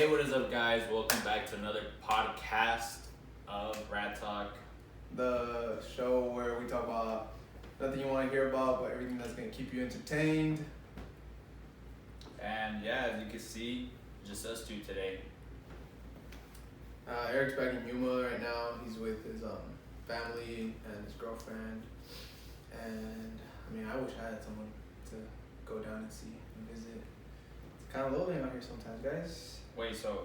What is up, guys? Welcome back to another podcast of Rat Talk. The show where we talk about nothing you want to hear about, but everything that's going to keep you entertained. And yeah, as you can see, just us two today. Eric's back in Yuma right now. He's with his family and his girlfriend. And I mean, I wish I had someone to go down and see and visit. It's kind of lonely out here sometimes, guys. Wait, so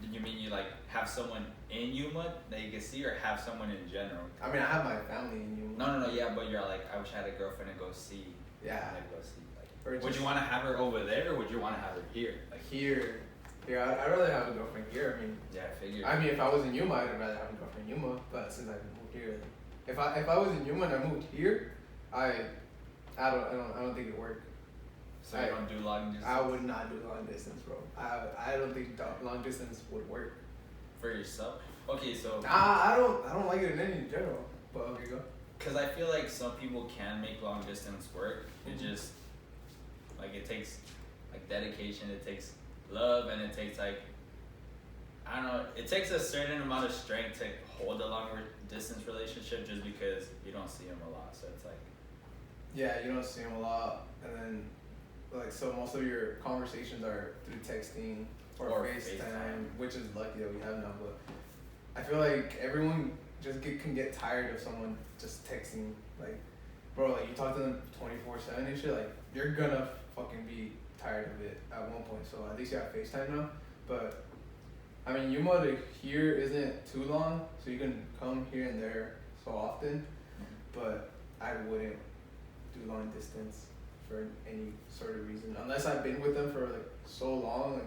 did you mean you like have someone in Yuma that you can see, or have someone in general? I mean, I have my family in Yuma. No, yeah, but you're like, I wish I had a girlfriend to go see. Yeah. I'd go see. Or Would just- you want to have her over there, or would you want to have her here? Like, Here. I'd rather have a girlfriend here. I mean, yeah, I figured. I mean, if I was in Yuma, I'd rather have a girlfriend in Yuma. But since I moved here, if I was in Yuma and I moved here, I don't think it'd work. So you don't do long distance? I would not do long distance, bro. I don't think long distance would work. For yourself? Okay, so. I don't like it in any general. But okay, go. Because I feel like some people can make long distance work. It just, like, it takes, like, dedication, it takes love, and it takes, like, I don't know, it takes a certain amount of strength to hold a long distance relationship just because you don't see them a lot. So it's like. Yeah, you don't see them a lot. And then, like, so most of your conversations are through texting or FaceTime, which is lucky that we have now. But I feel like everyone just can get tired of someone just texting. Like, bro, like, you talk to them 24/7 and shit, like, you're gonna fucking be tired of it at one point. So at least you have FaceTime now. But I mean, Yuma to here isn't too long, so you can come here and there so often. But I wouldn't do long distance for any sort of reason, unless I've been with them for like so long,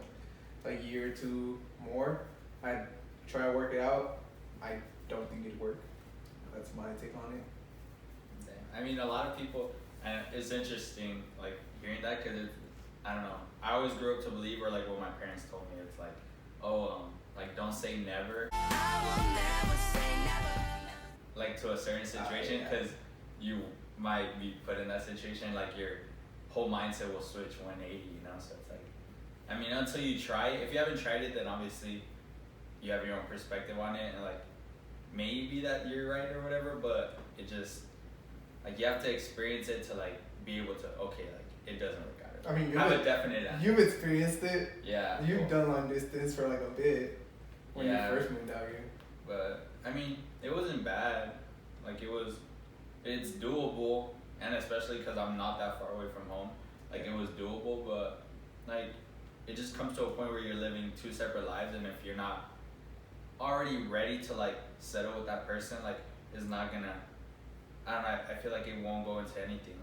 like a year or two more. I'd try to work it out. I don't think it'd work. That's my take on it. I mean, a lot of people, and it's interesting, like, hearing that, because I don't know, I always grew up to believe, or like what my parents told me, it's like, like, don't say never. I will never say never. Like, to a certain situation, because you might be put in that situation, like, your whole mindset will switch 180, you know? So it's like, I mean, until you try it, if you haven't tried it, then obviously you have your own perspective on it, and like, maybe that you're right or whatever, but it just, like, you have to experience it to like be able to, okay, like, it doesn't work out. I mean, have a definite answer. You've experienced it. Yeah. You've done long distance for like a bit when you first moved out here. But I mean, it wasn't bad. Like, it's doable, and especially because I'm not that far away from home, like, it was doable. But like, it just comes to a point where you're living two separate lives, and if you're not already ready to like settle with that person, like, it's not gonna, I don't know, I feel like it won't go into anything.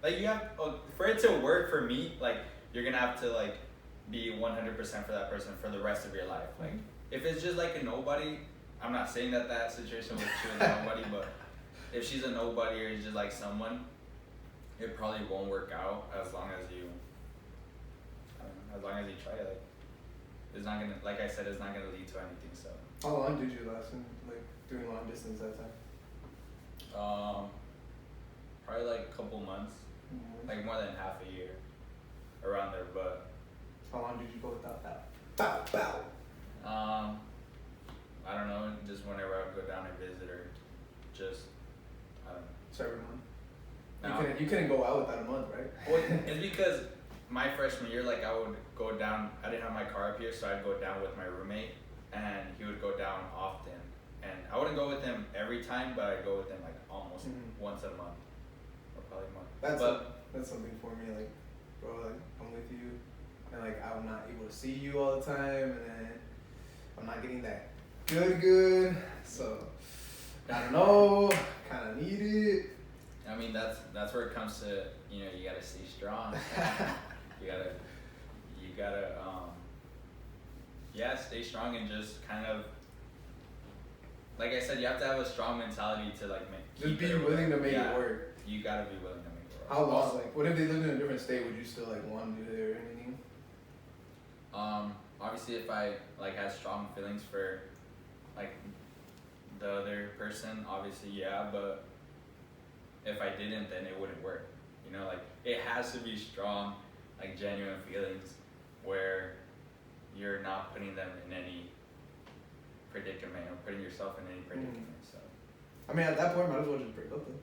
Like you have, for it to work for me, like, you're gonna have to like be 100% for that person for the rest of your life. Like, if it's just like a nobody, I'm not saying that situation was she was a nobody, but if she's a nobody or just like someone, it probably won't work out as long as you, I don't know, as long as you try it. Like, it's not gonna, like I said, it's not gonna lead to anything. So. How long did you last in like doing long distance that time? Probably like a couple months. Like more than half a year, around there. But how long did you go without that? Bow. I don't know. Just whenever I would go down and visit her, just I don't know. So every month. You couldn't go out without a month, right? Well, it's because my freshman year, like, I would go down. I didn't have my car up here, so I'd go down with my roommate, and he would go down often. And I wouldn't go with him every time, but I'd go with him like almost once a month, or probably a month. That's something for me, like, bro, like, I'm with you, and like, I'm not able to see you all the time, and then I'm not getting that good, so I don't know, kind of need it. I mean, that's where it comes to, you know, you gotta stay strong. you gotta stay strong, and just kind of, like I said, you have to have a strong mentality to like just be willing to make it work. You gotta be willing to make it work. How long? Also, like, what if they lived in a different state? Would you still like want to do it or anything? Obviously, if I like had strong feelings for like the other person, obviously, yeah. But if I didn't, then it wouldn't work. You know, like, it has to be strong, like, genuine feelings where you're not putting them in any predicament or putting yourself in any predicament. So I mean, at that point, might as well just break up then.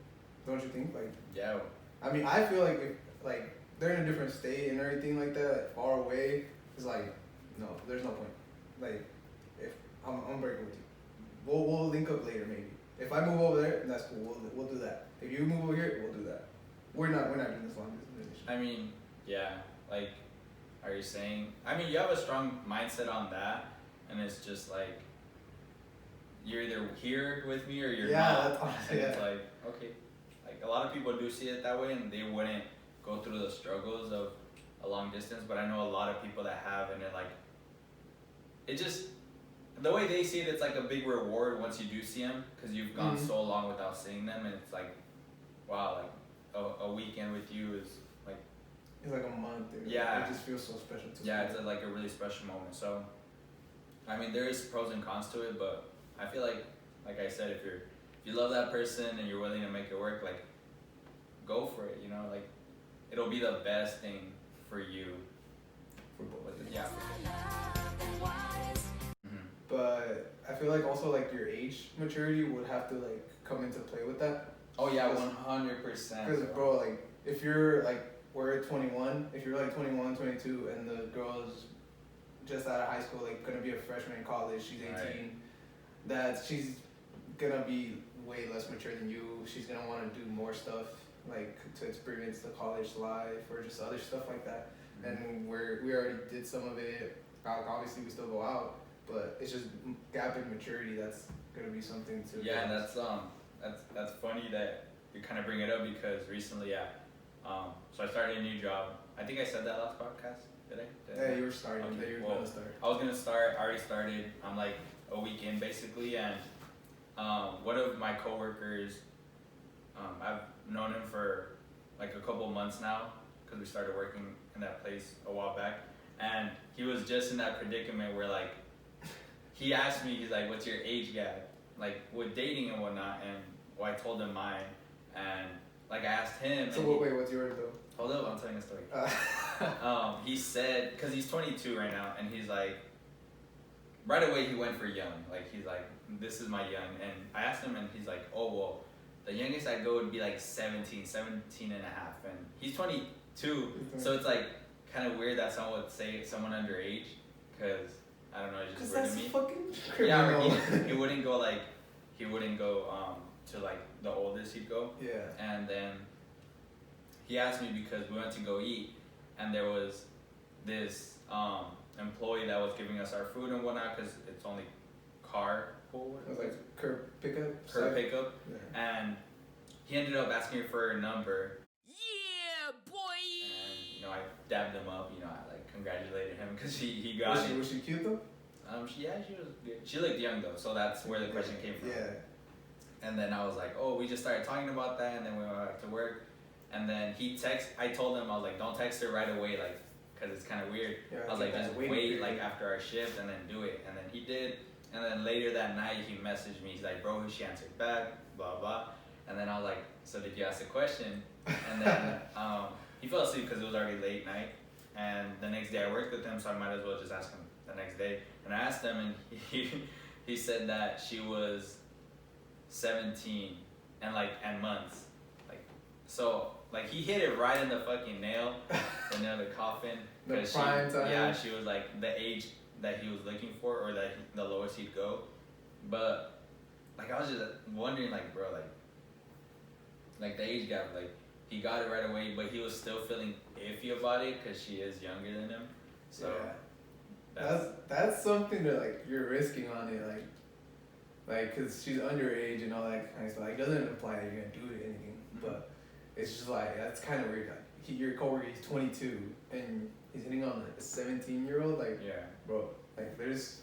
Don't you think? Like, yeah. I mean, I feel like if like they're in a different state and everything like that, far away, it's like, no, there's no point. Like, if I'm breaking with you, we'll link up later maybe. If I move over there, then that's cool. We'll do that. If you move over here, we'll do that. We're not doing this long distance relationship. I mean, yeah. Like, are you saying? I mean, you have a strong mindset on that, and it's just like you're either here with me or you're not. That's honestly, and it's like, okay. Like a lot of people do see it that way, and they wouldn't go through the struggles of a long distance. But I know a lot of people that have, and it just the way they see it, it's like a big reward once you do see them, because you've gone so long without seeing them, and it's like, wow, like a weekend with you is like. It's like a month, dude. Yeah. It just feels so special to me. Yeah, it's like a really special moment. So, I mean, there is pros and cons to it, but I feel like I said, if you love that person and you're willing to make it work, like, go for it. You know, like, it'll be the best thing for you. For both. Yeah. But I feel like also like your age maturity would have to like come into play with that. Oh yeah, 100%. Because bro, like if you're like we're 21, if you're like 21, 22, and the girl's just out of high school, like gonna be a freshman in college, she's 18, right. That she's gonna be way less mature than you. She's gonna want to do more stuff, like to experience the college life or just other stuff like that. And we already did some of it. Obviously, we still go out, but it's just gap in maturity. That's gonna be something to. Yeah, and that's funny that you kind of bring it up, because recently, so I started a new job. I think I said that last podcast. Did I? Yeah, you were starting. Okay, You were well, gonna start. I was gonna start. I already started. I'm like a week in basically, and one of my coworkers, I've known him for like a couple months now, because we started working in that place a while back, and he was just in that predicament where like he asked me, he's like, "What's your age gap?" Like with dating and whatnot, and I told him mine, and like I asked him. So wait, what's yours though? Hold up, I'm telling a story. He said, because he's 22 right now, and he's like, right away he went for young. Like he's like, this is my young. And I asked him, and he's like, oh well, the youngest I'd go would be like 17 and a half. And he's 22, so it's like kind of weird that someone would say someone underage, because I don't know, it's just weird to me. Fucking criminal. Yeah, he wouldn't go to like the oldest he'd go. Yeah. And then he asked me, because we went to go eat, and there was this employee that was giving us our food and whatnot, because it's only carpool. It was like curb pickup. Curb pickup. Yeah. And he ended up asking me for her number. Yeah, boy. And I dabbed him up. I like congratulated him because he got it. Was she cute though? Yeah, she was good. She looked young though, so that's where the question came from. Yeah. And then I was like, oh, we just started talking about that, and then we went back to work. And then I told him, I was like, don't text her right away, like, because it's kind of weird. Yeah, I was like, just wait, like, after our shift, and then do it. And then he did. And then later that night, he messaged me. He's like, bro, she answered back, blah, blah. And then I was like, so did you ask a question? And then he fell asleep because it was already late night. And the next day I worked with him, so I might as well just ask him the next day. And I asked him, and he said that she was 17 and months. So, he hit it right in the fucking nail, the coffin. The prime time. Yeah, she was, the age that he was looking for, or the lowest he'd go. But, I was just wondering, bro, the age gap, he got it right away, but he was still feeling iffy about it, because she is younger than him. So, yeah. That's something that, you're risking on it, because she's underage and all that kind of stuff. It doesn't imply that you're going to do anything, but it's just that's kind of weird. Your coworker, he's 22, and he's hitting on a 17-year-old. Yeah. Bro, there's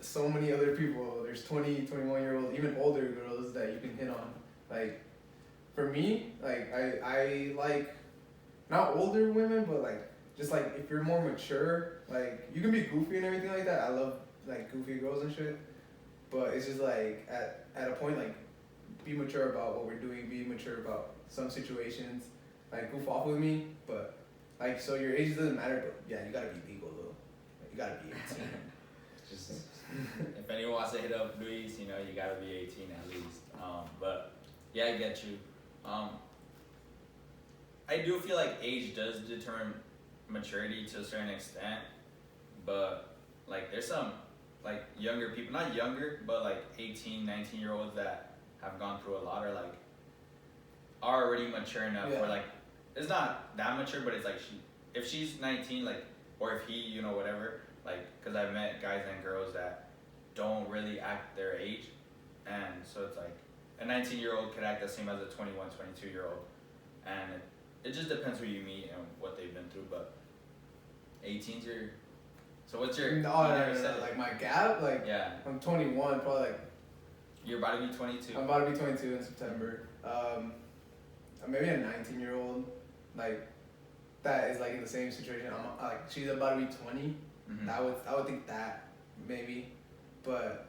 so many other people. There's 20, 21-year-olds, even older girls that you can hit on. For me, I like not older women, but just if you're more mature, you can be goofy and everything like that. I love goofy girls and shit. But it's just at a point be mature about what we're doing, be mature about some situations, goof off with me, but so your age doesn't matter, but yeah, you gotta be legal though. You gotta be 18. If anyone wants to hit up Luis, you know, you gotta be 18 at least. But yeah, I get you. I do feel like age does determine maturity to a certain extent, but like there's some like younger people, not younger, but like 18, 19-year-olds that have gone through a lot or like are already mature enough where like it's not that mature, but it's like if she's 19, like, or if he, you know, whatever, like, because I've met guys and girls that don't really act their age, and so it's like a 19-year-old could act the same as a 21, 22-year-old, and it just depends who you meet and what they've been through, but 18's your, so what's your, no, like my gap, like, yeah, I'm 21, probably like, you're about to be 22. I'm about to be 22 in September. Maybe a 19-year-old, like, that is like in the same situation. I'm like, she's about to be 20. Mm-hmm. I would think that maybe, but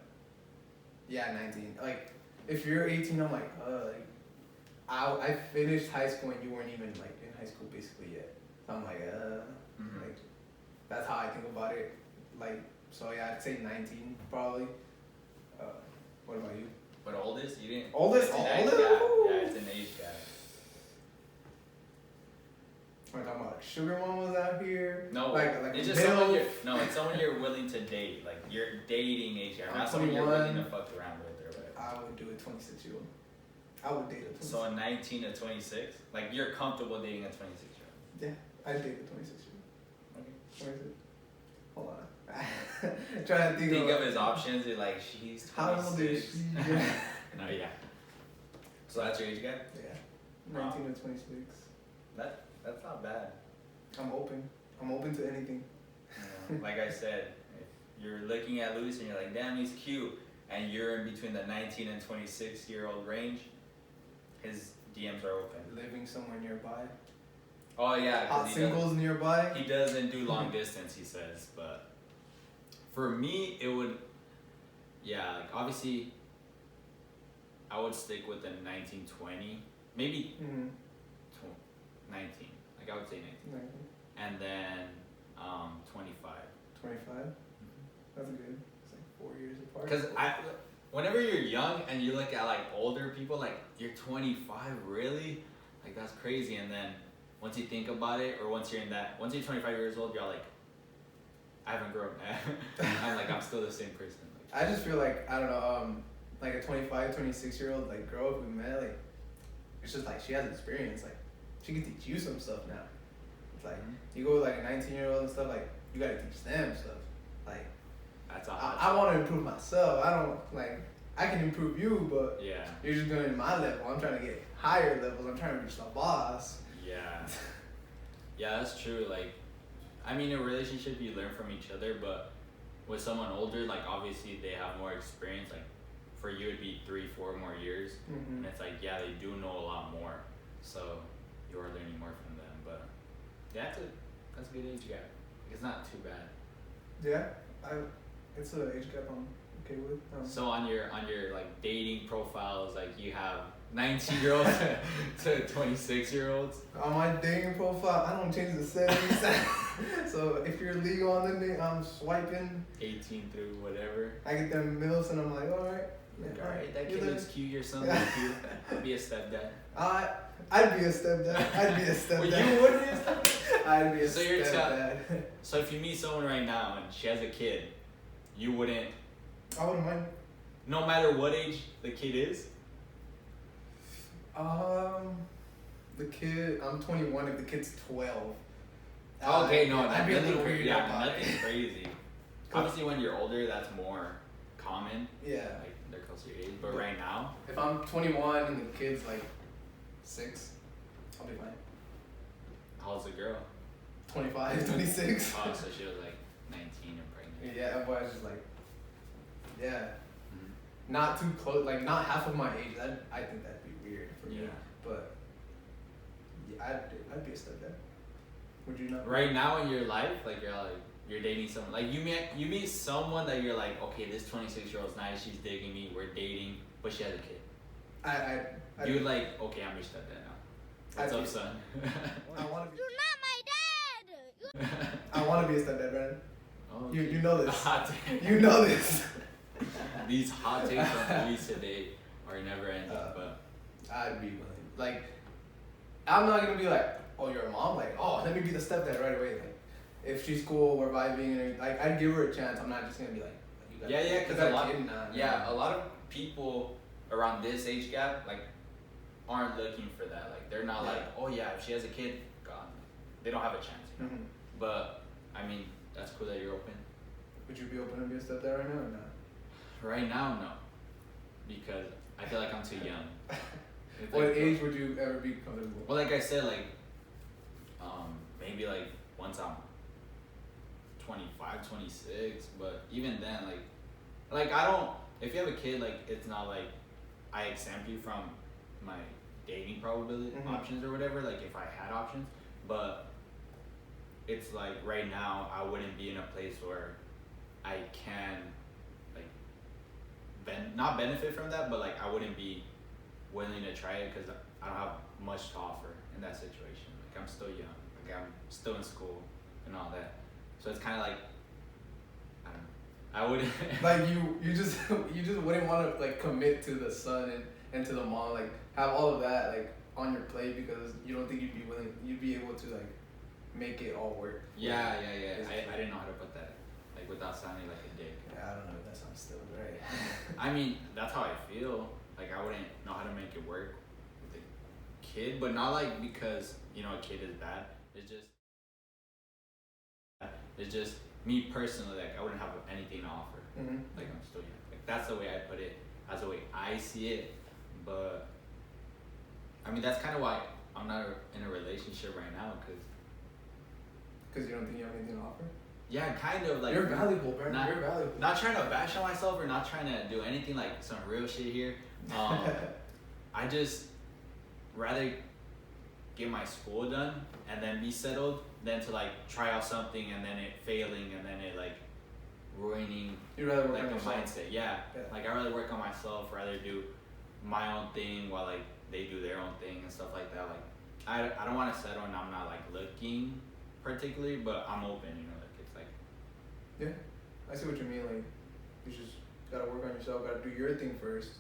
yeah, 19. Like, if you're 18, I'm like, I finished high school and you weren't even like in high school basically yet. So I'm like, like, that's how I think about it. Like, so yeah, I'd say 19 probably. What about you? But oldest, you didn't. Oldest? Yeah, it's an age gap. We're talking about like sugar mamas out here. No, like it's just someone it's someone you're willing to date. Like you're dating age gap, not someone you're willing to fuck around with or whatever. I would do a 26-year-old. I would date a 26. So a 19 to 26, like you're comfortable dating a 26-year-old. Yeah, I'd date a 26-year-old. Okay. 26. Hold on. Trying to think of his options. You're like, she's 26. How old is she? Yeah. No, yeah. So that's your age gap? Yeah. 19 to 26. That's not bad. I'm open to anything. Like I said, if you're looking at Luis and you're like, damn, he's cute, and you're in between the 19 and 26-year-old range, his DMs are open. Living somewhere nearby. Oh yeah. Hot singles nearby. He doesn't do long distance, he says, but for me, it would, like obviously, I would stick with the 19, 20, maybe 19. Like I would say 19. And then 25. 25? Mm-hmm. That's good. It's like 4 years apart. Because whenever you're young and you look at like older people, like you're 25, really? Like that's crazy. And then once you think about it, or once you're 25 years old, you're like, I haven't grown. I'm still the same person. Like, I just feel like, I don't know, like a 25, 26-year-old like girl we met, like, it's just like she has experience. Like, she can teach you some stuff now. It's like, you go with like a 19-year-old and stuff, like, you gotta teach them stuff. Like, that's I want to improve myself. I don't, like, I can improve you, but you're just going to my level. I'm trying to get higher levels. I'm trying to reach the boss. Yeah. Yeah, that's true. Like, I mean, in a relationship, you learn from each other, but with someone older, like, obviously they have more experience. Like, for you, it'd be 3-4 more years. Mm-hmm. And it's like, yeah, they do know a lot more. So you are learning more from them. But yeah, that's a good age gap. It's not too bad. Yeah, it's an age gap I'm okay with. So on your like dating profiles, like you have 19-year-olds to 26-year-olds. On my dating profile, I don't change the settings. So if you're legal on the I'm swiping 18 through whatever. I get them milfs and I'm like, all right. Yeah, all right, that kid looks cute. Your son looks cute. I'd be a stepdad. I'd be a stepdad. Well, you would be a stepdad. I'd be a stepdad. So if you meet someone right now and she has a kid, you wouldn't. I wouldn't mind. No matter what age the kid is. The kid. I'm 21. If the kid's 12. Okay, no, I'd be a little weird. Yeah, nothing's crazy. Obviously, when you're older, that's more common. Yeah. Like they're closer to your age, but right now. If I'm 21 and the kid's like 6, I'll be fine. How old's the girl? 25, 26. Oh, so she was like 19 and pregnant. Yeah, but I was just like, not too close, like not half of my age. I think that'd be weird for me. But yeah, I'd be a stepdad. Would you not? Right now in your life, like you're dating someone, like you meet someone that you're like, okay, this 26-year-old's nice, she's digging me, we're dating, but she has a kid. You're like, okay, I'm your stepdad now. What's up, son? I want to be. You're not my dad. I want to be a stepdad, Brandon. Oh, You know this. Hot take. You know this. These hot takes from police today are never ending. But I'd be willing. Like, I'm not gonna be like, oh, you're a mom. Like, oh, let me be the stepdad right away. Like, if she's cool, we're vibing, and like, I'd give her a chance. I'm not just gonna be like, you got yeah, because a lot, nah. a lot of people around this age gap like aren't looking for that. Like, they're not like, oh yeah, if she has a kid, gone. They don't have a chance. You know? Mm-hmm. But I mean, that's cool that you're open. Would you be open to be a stepdad right now or not? Right now, no, because I feel like I'm too young. What age would you ever be comfortable? Well, like I said, like maybe like once I'm 25, 26, but even then, like I don't. If you have a kid, like it's not like I exempt you from my dating probability options or whatever. Like if I had options, but it's like right now I wouldn't be in a place where I can like not benefit from that, but like I wouldn't be willing to try it because I don't have much to offer in that situation. Like I'm still young, like I'm still in school and all that, so it's kind of like I don't know. I wouldn't like you just wouldn't want to like commit to the son and to the mom, like have all of that like on your plate because you don't think you'd be able to like make it all work. Yeah. I didn't know how to put that like without sounding like a dick. Yeah, I don't know if that sounds still right. I mean, that's how I feel. Like I wouldn't know how to make it work with a kid, but not like because you know a kid is bad. It's just me personally. Like I wouldn't have anything to offer. Like I'm still young. Like that's the way I put it. That's the way I see it. But I mean, that's kind of why I'm not in a relationship right now, because you don't think you have anything to offer. Yeah, kind of like you're valuable, bro. You're valuable. Not trying to bash on myself or not trying to do anything like some real shit here. I just rather get my school done and then be settled than to like try out something and then it failing and then it like ruining You'd rather work like on the yourself. mindset. Yeah. Like I rather work on myself, rather do my own thing while like they do their own thing and stuff like that. Like I don't want to settle and I'm not like looking particularly, but I'm open, you know. Yeah, I see what you mean. Like, you just gotta work on yourself. Gotta do your thing first,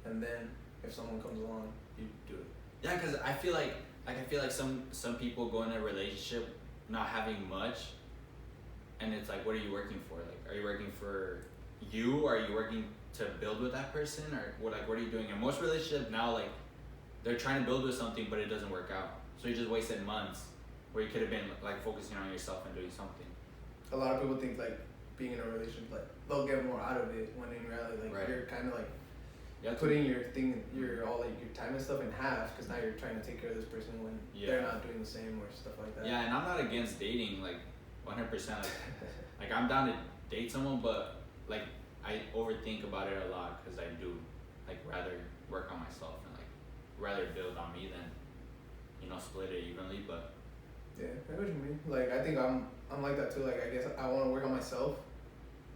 and then if someone comes along, you do it. Yeah, because I feel like some people go in a relationship not having much, and it's like, what are you working for? Like, are you working for you? Or are you working to build with that person, or what are you doing? And most relationships now, like, they're trying to build with something, but it doesn't work out. So you just wasted months where you could have been like focusing on yourself and doing something. A lot of people think like being in a relationship, like they'll get more out of it when in reality, like you're kind of like putting your all like your time and stuff in half because now you're trying to take care of this person when they're not doing the same or stuff like that. Yeah, and I'm not against dating, like 100%. Like I'm down to date someone, but like I overthink about it a lot because I do like rather work on myself and like rather build on me than split it evenly, but. Yeah, I know what you mean. Like, I think I'm like that too. Like, I guess I want to work on myself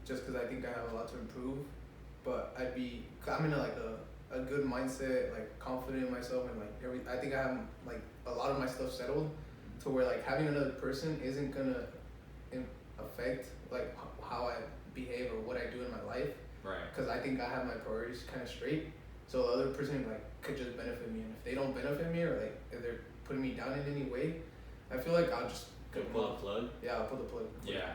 just because I think I have a lot to improve. But I'm in a good mindset, like confident in myself, and like I think I have like a lot of my stuff settled to where like having another person isn't gonna affect like how I behave or what I do in my life. Right. Because I think I have my priorities kind of straight. So the other person like could just benefit me, and if they don't benefit me or like if they're putting me down in any way, I feel like I'll just pull the plug. Yeah, I'll pull the plug. Yeah,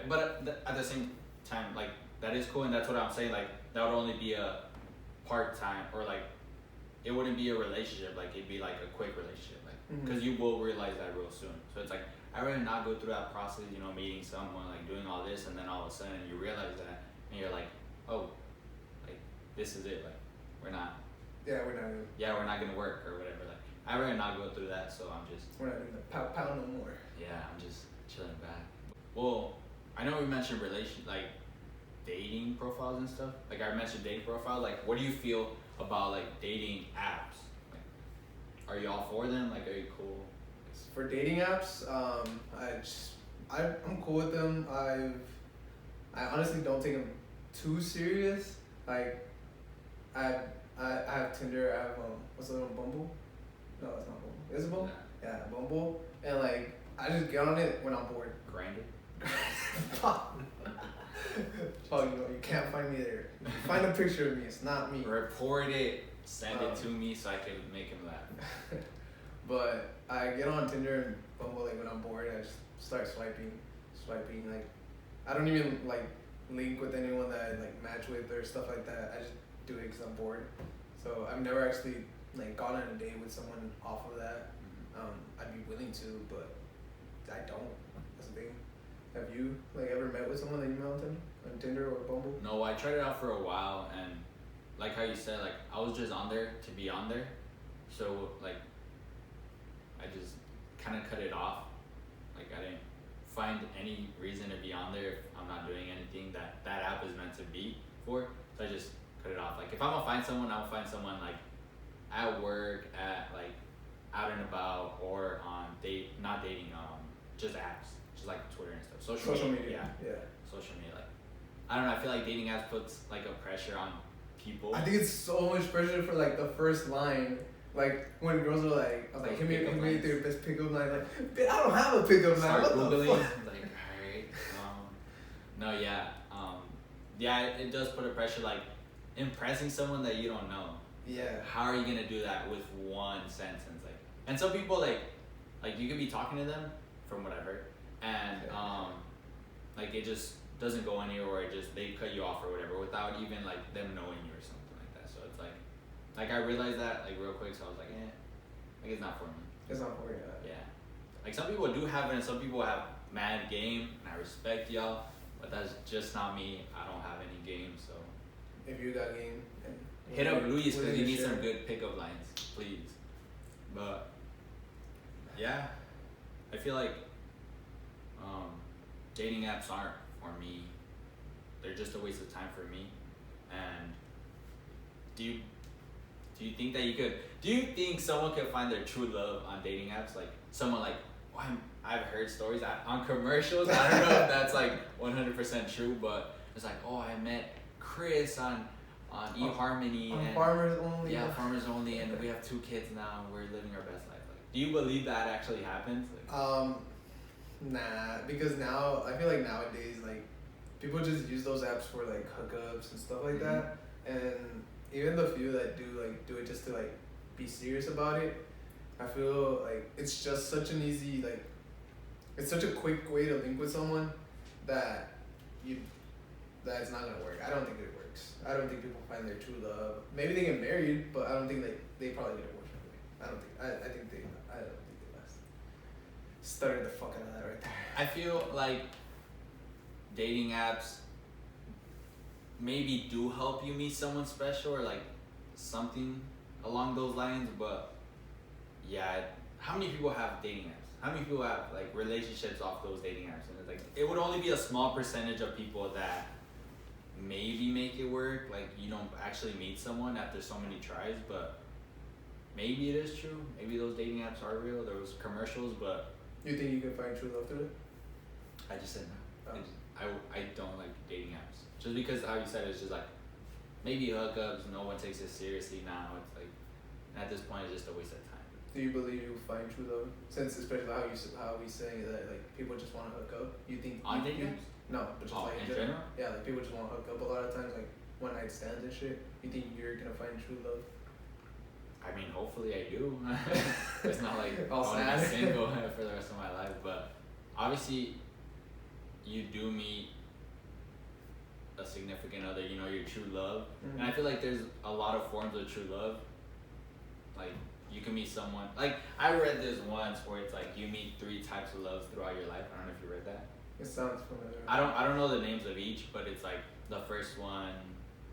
but at the same time, like that is cool, and that's what I'm saying. Like that would only be a part-time, or like it wouldn't be a relationship. Like it'd be like a quick relationship, like because you will realize that real soon. So it's like I'd rather not go through that process, meeting someone, like doing all this, and then all of a sudden you realize that, and you're like, oh, like this is it. Like we're not. Yeah, we're not. Yeah, we're not gonna work or whatever. Like I'd rather not go through that. So I'm just. We're not doing the pow no more. Yeah, I'm just chilling back. Well, I know we mentioned like dating profiles and stuff. Like I mentioned dating profiles. Like, what do you feel about like dating apps? Like, are you all for them? Like, are you cool? For dating apps, I'm cool with them. I honestly don't take them too serious. Like, I have Tinder. I have what's the other one? Bumble? No, it's not Bumble. Is it Bumble? Yeah, Bumble. And like, I just get on it when I'm bored. Fuck, you can't find me there. Find a picture of me. It's not me. Report it. Send it to me so I can make him laugh. But I get on Tinder and Bumble like when I'm bored. I just start swiping. Like I don't even like link with anyone that I like match with or stuff like that. I just do it because I'm bored. So I've never actually like gone on a date with someone off of that. I'd be willing to, but I don't. That's the thing. Have you like ever met with someone that you met on Tinder or Bumble? No, I tried it out for a while, and like how you said, like I was just on there to be on there, so like I just kind of cut it off. Like I didn't find any reason to be on there if I'm not doing anything that app is meant to be for. So I just cut it off. Like if I'm gonna find someone, I'll find someone like at work, at like out and about, or on not dating, just apps, just like Twitter and stuff. Social media. Yeah. Social media. Like I don't know. I feel like dating apps puts like a pressure on people. I think it's so much pressure for like the first line. Like when girls are like, hit me with your best pickup line. Like, bitch, I don't have a pickup line. Start What Googling. the fuck? Like, alright. No, yeah. Yeah, it does put a pressure. Like impressing someone that you don't know. Yeah. How are you gonna do that with one sentence? Like, and some people like you could be talking to them from whatever, and like it just doesn't go anywhere, or it just they cut you off or whatever without even like them knowing you or something like that. So it's like I realized that like real quick, so I was like, like it's not for me. It's not for you. Yeah. Like some people do have it, and some people have mad game, and I respect y'all, but that's just not me. I don't have any game, so. If you got game, hit up Luis because he needs some good pickup lines, please. But yeah, I feel like dating apps aren't for me. They're just a waste of time for me. And do you think that do you think someone can find their true love on dating apps? Like someone like, I've heard stories on commercials. I don't know if that's like 100% true, but it's like, I met Chris on eHarmony and Farmers Only. Yeah, Farmers Only, and we have 2 kids now. And we're living our best life. Like, do you believe that actually happens? Like, nah, because now I feel like nowadays like people just use those apps for like hookups and stuff like that, and even the few that do it just to like be serious about it, I feel like it's just such an easy it's such a quick way to link with someone that it's not gonna work. I don't think it works. I don't think people find their true love. Maybe they get married, but I don't think they probably get divorced. I don't think. I don't think they last. Stuttered the fuck out of that right there. I feel like dating apps maybe do help you meet someone special or like something along those lines, but yeah, how many people have dating apps? How many people have like relationships off those dating apps? And it's like it would only be a small percentage of people that maybe make it work. Like you don't actually meet someone after so many tries, but maybe it is true. Maybe those dating apps are real. There was commercials, but you think you can find true love through it? I just said no. I don't like dating apps just because how you said it's just like maybe hookups. No one takes it seriously now. It's like at this point it's just a waste of time. Do you believe you'll find true love? Since especially how we say that like people just want to hook up. You think on dating apps? No, but just like in general. Yeah, like people just want to hook up a lot of times, like one night stands and shit. You think you're gonna find true love? I mean, hopefully I do. It's not like I All want to sad. be single for the rest of my life, but obviously you do meet a significant other, you know, your true love. And I feel like there's a lot of forms of true love. Like you can meet someone, like I read this once where it's like you meet 3 types of loves throughout your life. I don't know if you read that. It sounds familiar. I don't know the names of each, but it's like the first one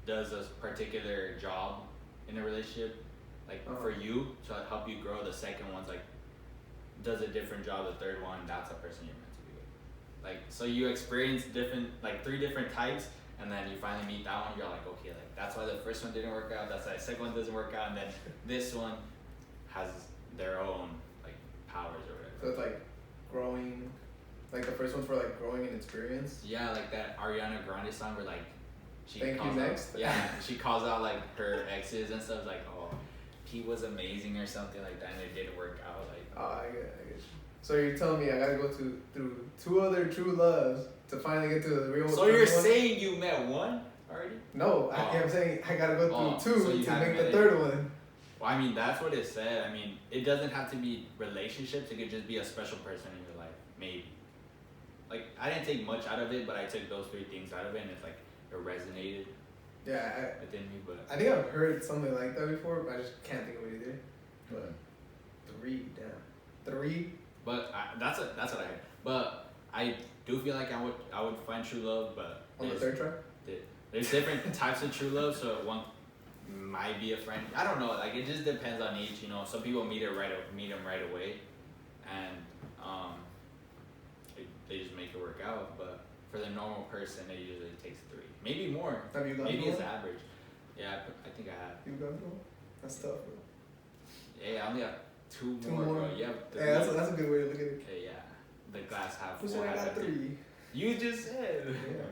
does a particular job in a relationship, like for you to help you grow. The second one's like does a different job. The third one, that's a person you're meant to be with. Like so you experience different, like 3 different types, and then you finally meet that one. You're like, okay, like that's why the first one didn't work out. That's why the second one doesn't work out, and then this one has their own like powers or whatever. So it's like growing. Like the first one's for like growing in experience. Yeah, like that Ariana Grande song where like she Thank calls you out, next. Yeah, she calls out like her exes and stuff like, he was amazing or something like that, and it didn't work out. Like I get you. So you're telling me I gotta go through 2 other true loves to finally get to the real. So you're saying you met one already? No, I'm saying I gotta go through 2 so to make the 3rd one. Well, I mean, that's what it said. I mean, it doesn't have to be relationships. It could just be a special person in your life, maybe. Like, I didn't take much out of it, but I took those 3 things out of it, and it's like it resonated. Yeah, within me. But I think I've heard something like that before, but I just can't think of it either. But 3, damn, 3. But that's what I had. But I do feel like I would find true love, but on the 3rd try. There's different types of true love. So one might be a friend. I don't know. Like, it just depends on each. You know, some people meet them right away, and they just make it work out. But for the normal person, it usually takes 3, maybe more. Have you maybe it's average. Yeah, I think I have. You got one? That's tough, bro. Yeah, I only have 2 more, bro. Yeah, that's a good way to look at it. Okay, yeah. The glass half full. Who said I got 3? You just said. Yeah.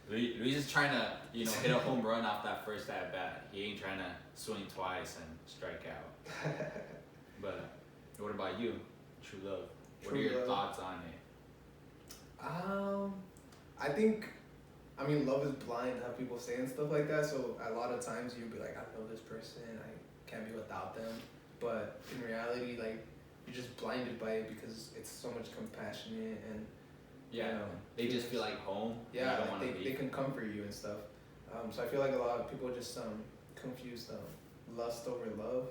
Luis is trying to, hit a home run off that first at bat. He ain't trying to swing twice and strike out. But what about you? True love. What are your thoughts on it? I mean, love is blind, how people say and stuff like that. So a lot of times you'll be like, I love this person, I can't be without them. But in reality, like, you're just blinded by it because it's so much compassionate and they just feel like home. Yeah, like they can comfort you and stuff. So I feel like a lot of people just confuse lust over love.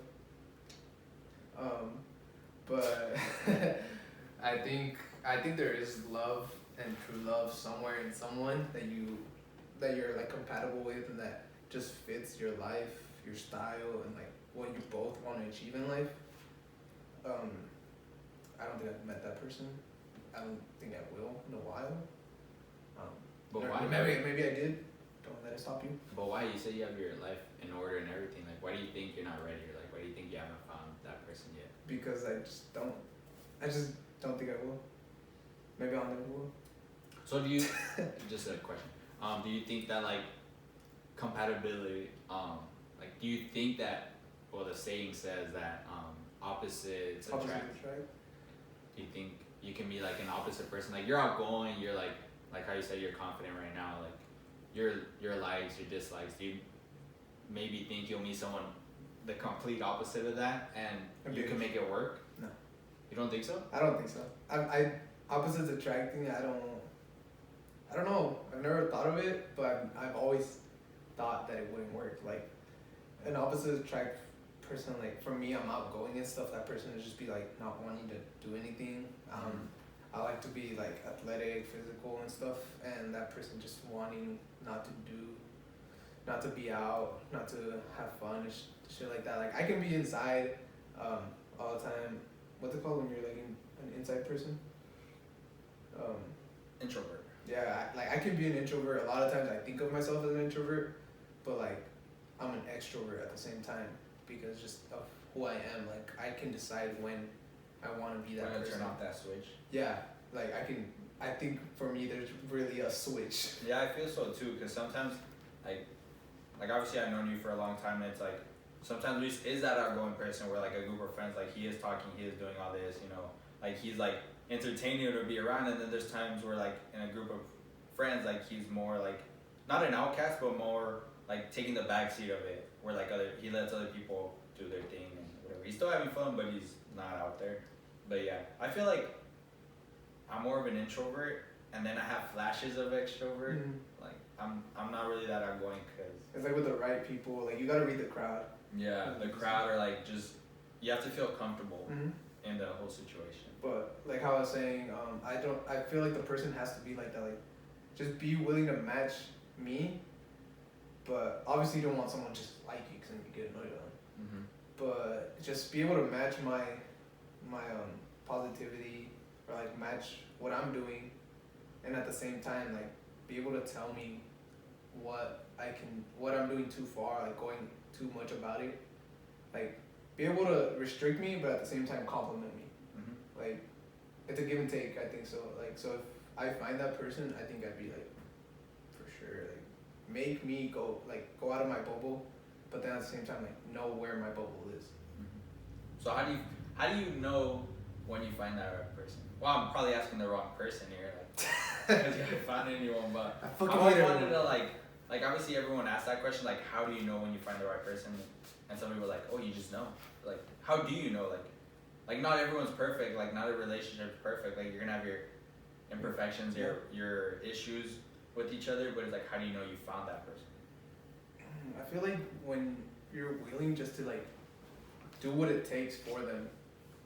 But I think there is love and true love somewhere in someone that you're like compatible with and that just fits your life, your style, and like what you both want to achieve in life. I don't think I've met that person. I don't think I will in a while. But why? Maybe I did. Don't let it stop you. But why? You say you have your life in order and everything. Like, why do you think you're not ready? Or like, why do you think you haven't found that person yet? Because I just don't think I will. Maybe I'll never will. So do you? Just a question. Do you think that like compatibility? Like, do you think that? Well, the saying says that opposites attract. Do you think you can be like an opposite person? Like, you're outgoing. You're like how you said you're confident right now. Like your likes, your dislikes. Do you maybe think you'll meet someone the complete opposite of that, and you can make it work? No. You don't think so? I don't think so. I opposites attracting. I don't know. I've never thought of it, but I've always thought that it wouldn't work. Like, an opposite attract person, like for me, I'm outgoing and stuff. That person would just be like not wanting to do anything. I like to be like athletic, physical and stuff, and that person just wanting not to be out, not to have fun and shit like that. Like, I can be inside all the time. What's it called when you're like an inside person? Introvert. Yeah, I can be an introvert. A lot of times I think of myself as an introvert, but like I'm an extrovert at the same time because just of who I am. Like, I can decide when I want to be that person. Turn off that switch. Yeah, like I think for me there's really a switch. Yeah, I feel so too. Cause sometimes, like obviously I've known you for a long time, and it's like sometimes Luis is that outgoing person where like a group of friends, like he is talking, he is doing all this, like he's like entertaining to be around, and then there's times where like in a group of friends, like he's more like not an outcast, but more like taking the backseat of it, where like he lets other people do their thing and whatever. He's still having fun, but he's not out there. But yeah, I feel like I'm more of an introvert, and then I have flashes of extrovert. Mm-hmm. Like I'm not really that outgoing, cause it's like with the right people, like you gotta read the crowd. Yeah, the crowd, or like just you have to feel comfortable in the whole situation. But like how I was saying, I feel like the person has to be like that, like just be willing to match me. But obviously you don't want someone just like you because then you get annoyed on. Mm-hmm. But just be able to match my positivity, or like match what I'm doing, and at the same time like be able to tell me what I'm doing too far, like going too much about it. Like, be able to restrict me, but at the same time compliment me. Mm-hmm. Like, it's a give and take, I think so. Like, so if I find that person, I think I'd be like, for sure, like, make me go out of my bubble, but then at the same time, like, know where my bubble is. Mm-hmm. So how do you know when you find that right person. Well, I'm probably asking the wrong person here, like, because you haven't found anyone, but I always wanted to like obviously everyone asks that question, like, how do you know when you find the right person? And some people are like, oh, you just know. Like, how do you know? Like not everyone's perfect. Like, not every relationship's perfect. Like, you're gonna have your imperfections, your issues with each other, but it's like, how do you know you found that person? I feel like when you're willing just to like do what it takes for them,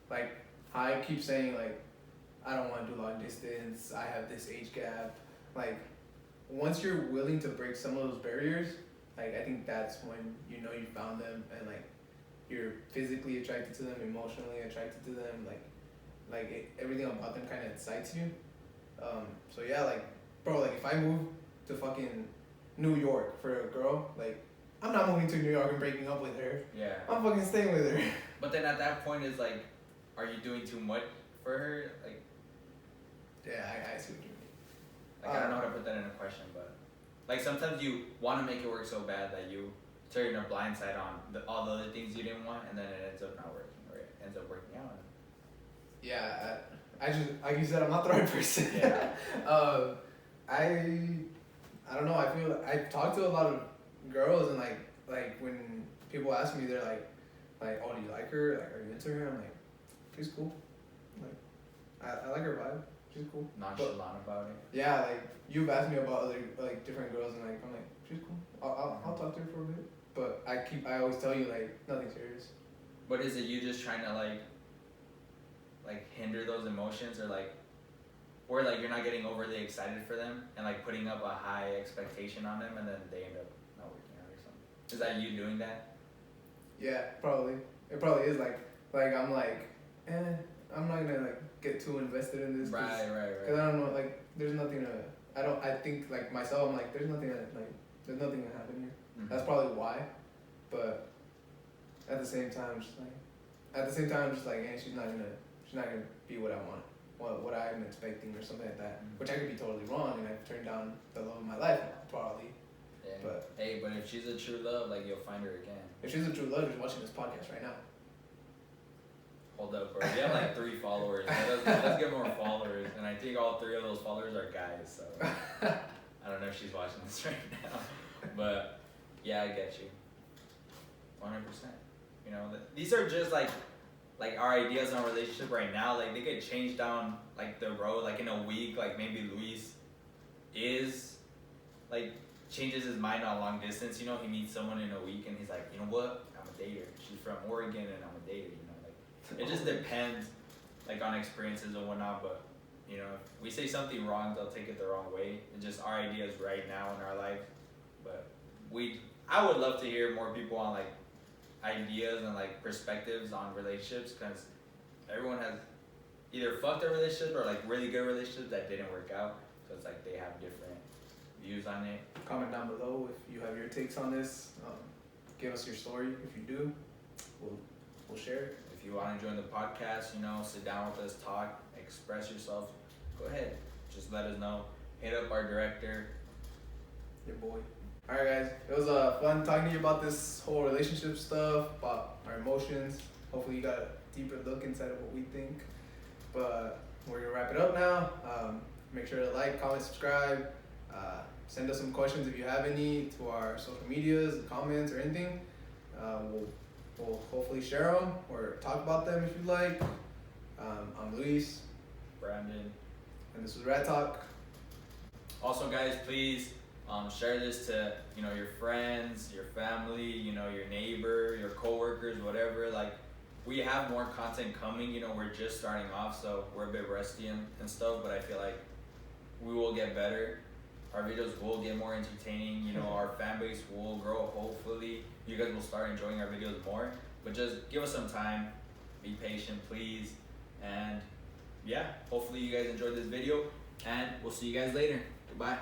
like I keep saying like I don't want to do long distance, I have this age gap, like once you're willing to break some of those barriers, like I think that's when you know you found them, and like you're physically attracted to them, emotionally attracted to them, everything about them kind of excites you. So yeah, like bro, like if I move to fucking New York for a girl, like I'm not moving to New York and breaking up with her. Yeah. I'm fucking staying with her. But then at that point, it's like, are you doing too much for her? Like. Yeah, I see what you mean. Like, I don't know how to put that in a question, but like sometimes you want to make it work so bad that you turn a blind side on all the other things you didn't want, and then it ends up not working, or it ends up working out. Yeah, I just, like you said, I'm not the right person. Yeah. I don't know. I feel like I've talked to a lot of girls, and like when people ask me, they're like, oh, do you like her? Like, are you into her? I'm like, she's cool. Like, I like her vibe. She's cool. Nonchalant about it. Yeah, like you've asked me about other like different girls, and like I'm like, she's cool. I'll talk to her for a bit. But I always tell you like nothing serious. But is it you just trying to like hinder those emotions, or like you're not getting overly excited for them and like putting up a high expectation on them, and then they end up not working out or something? Is that you doing that? Yeah, probably. It probably is like I'm like, I'm not gonna like get too invested in this. Right. Cause I don't know, like there's nothing to. I think like myself, I'm like there's nothing to happen here. Mm-hmm. That's probably why, but at the same time, just like, she's not gonna be what I want, what I'm expecting or something like that. Mm-hmm. Which I could be totally wrong, and I've turned down the love of my life probably. Yeah. But but if she's a true love, like you'll find her again. If she's a true love, she's watching this podcast right now. Hold up, bro. We have like 3 followers. Let's get more followers, and I think all 3 of those followers are guys. So I don't know if she's watching this right now, but yeah, I get you. 100%. You know, these are just like our ideas on relationship right now. Like they could change down like the road, like in a week. Like maybe Luis is like changes his mind on long distance. You know, he meets someone in a week, and he's like, you know what? I'm a dater. She's from Oregon, and I'm a dater. You know, like it just depends, like on experiences and whatnot. But you know, if we say something wrong, they'll take it the wrong way. It's just our ideas right now in our life. But I would love to hear more people on like ideas and like perspectives on relationships, because everyone has either fucked a relationship or like really good relationships that didn't work out. So it's like they have different views on it. Comment down below if you have your takes on this. Give us your story. If you do, we'll share it. If you want to join the podcast, you know, sit down with us, talk, express yourself, go ahead. Just let us know. Hit up our director. Your boy. Alright guys, it was fun talking to you about this whole relationship stuff, about our emotions. Hopefully you got a deeper look inside of what we think. But we're gonna wrap it up now. Make sure to like, comment, subscribe. Send us some questions if you have any to our social medias, comments, or anything. We'll hopefully share them or talk about them if you like. I'm Luis. Brandon. And this was Rat Talk. Also guys, please share this to, you know, your friends, your family, you know, your neighbor, your coworkers, whatever. Like, we have more content coming. You know, we're just starting off, so we're a bit rusty and stuff, but I feel like we will get better. Our videos will get more entertaining. You know, our fan base will grow. Hopefully you guys will start enjoying our videos more, but just give us some time. Be patient, please. And yeah, hopefully you guys enjoyed this video, and we'll see you guys later. Goodbye.